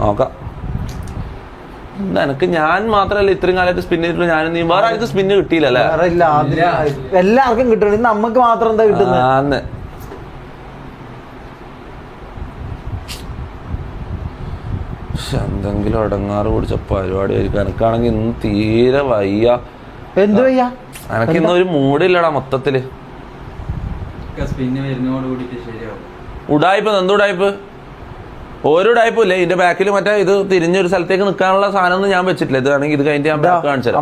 നോക്കാം. എനക്ക് ഞാൻ മാത്രല്ല ഇത്രയും കാലത്ത് സ്പിൻ ചെയ്തിട്ടുള്ളൂ. ഞാൻ നീ വേറെ ആർക്ക് സ്പിന്ന് കിട്ടിയില്ലല്ലേ? എല്ലാവർക്കും കിട്ടണം, നമുക്ക് മാത്രം എന്താ കിട്ടുന്നത്? എന്തെങ്കിലും അടങ്ങാറ് പിടിച്ച പരിപാടി ആയിരിക്കും. എനക്കാണെങ്കിൽ ഇന്ന് തീരെ വയ്യ. എന്ത് വയ്യ? എനക്ക് ഇന്ന് ഒരു മൂടില്ലടാ മൊത്തത്തില്. ഉടായ്പ എന്ത് ഉടായ്പ്? ഓരോ ഉടായ്പും ഇല്ലേ ഇതിന്റെ ബാക്കിൽ മറ്റേ ഇത് തിരിഞ്ഞൊരു സ്ഥലത്തേക്ക് നിൽക്കാനുള്ള സാധനം ഒന്നും ഞാൻ വെച്ചിട്ടില്ല. ഇത് വേണമെങ്കിൽ ഇത് കഴിഞ്ഞിട്ട് ഞാൻ ബാക്ക് കാണിച്ചു തരാം.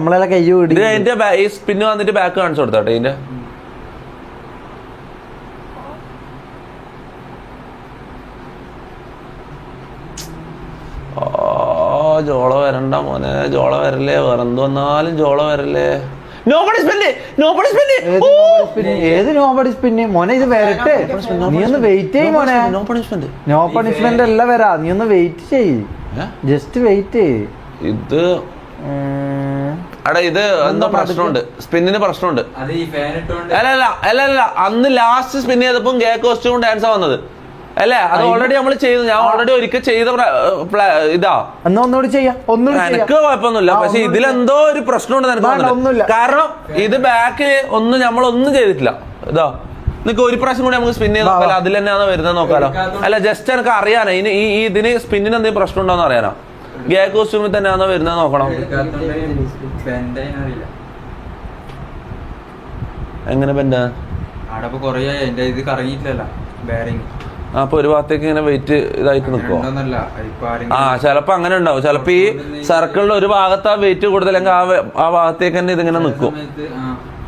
ഇത് കഴിഞ്ഞിട്ട് ഈ സ്പിന്ന് വന്നിട്ട് ബാക്ക് കാണിച്ചു കൊടുത്തോട്ടെ ഇതിന്റെ. ജോള വരണ്ട മോനെ, ജോള വരല്ലേ. വേറെന്ത് വന്നാലും ജോള വരല്ലേ. ഏത് നോബഡി സ്പിന്ന് മോനെ? ഇത് വരട്ടെ, നീ ഒന്ന് വെയിറ്റ് ചെയ്യ് മോനെ. നോ പണിഷ്മെന്റ് അല്ല വരാ, നീ ഒന്ന് വെയിറ്റ് ചെയ്യ്, ജസ്റ്റ് വെയിറ്റ് ചെയ്യ്. ഇത് ഇത് എന്തോ പ്രശ്നമുണ്ട്, സ്പിന്നിന് പ്രശ്നമുണ്ട്. അല്ല അന്ന് ലാസ്റ്റ് സ്പിൻ ചെയ്തപ്പോ ഗേ കോസ്റ്റ്യൂം ഡാൻസാ വന്നത് അല്ലേ? അത് ഓൾറെഡി നമ്മൾ ചെയ്തു. ഞാൻ ഓൾറെഡി ഒരിക്കൽ ചെയ്ത ഇതാ. എനിക്ക് കുഴപ്പമൊന്നുമില്ല, പക്ഷെ ഇതിലെന്തോ ഒരു പ്രശ്നമുണ്ട് നിനക്ക്. കാരണം ഇത് ബാക്ക് ഒന്നും നമ്മളൊന്നും ചെയ്തിട്ടില്ല. ഇതാ നിനക്ക് ഒരു പ്രാവശ്യം കൂടി നമുക്ക് സ്പിൻ ചെയ്ത് നോക്കാലോ, അതിൽ തന്നെയാണോ വരുന്നത് നോക്കാലോ. അല്ല ജസ്റ്റ് എനിക്ക് അറിയാനോ ഈ ഇതിന് സ്പിന്നിന് എന്തെങ്കിലും പ്രശ്നം ഉണ്ടോന്ന് അറിയാനോ. ഗേ കോസ്റ്റ്യൂമിൽ തന്നെയാണോ വരുന്നത് നോക്കണം. എങ്ങനെ ബെൻഡ്? അപ്പൊ ഒരു ഭാഗത്തേക്ക് ഇങ്ങനെ വെയിറ്റ് ഇതായിട്ട് നിൽക്കുമോ? ചിലപ്പോ അങ്ങനെ ഉണ്ടാവും. ചിലപ്പോ ഈ സർക്കിളിന്റെ ഒരു ഭാഗത്ത് ആ വെയിറ്റ് കൂടുതലെങ്കിൽ ആ ഭാഗത്തേക്ക് തന്നെ ഇതിങ്ങനെ നിൽക്കും.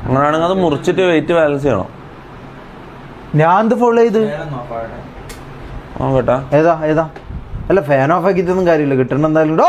അങ്ങനെയാണെങ്കിൽ അത് മുറിച്ചിട്ട് വെയിറ്റ് ബാലൻസ് ചെയ്യണം. ഞാൻ ഫോളോ ചെയ്ത് കേട്ടാ. ഏതാ അല്ല ഫാൻ ഓഫ് ആക്കിയിട്ടൊന്നും കാര്യമില്ല, കിട്ടണം എന്തായാലും.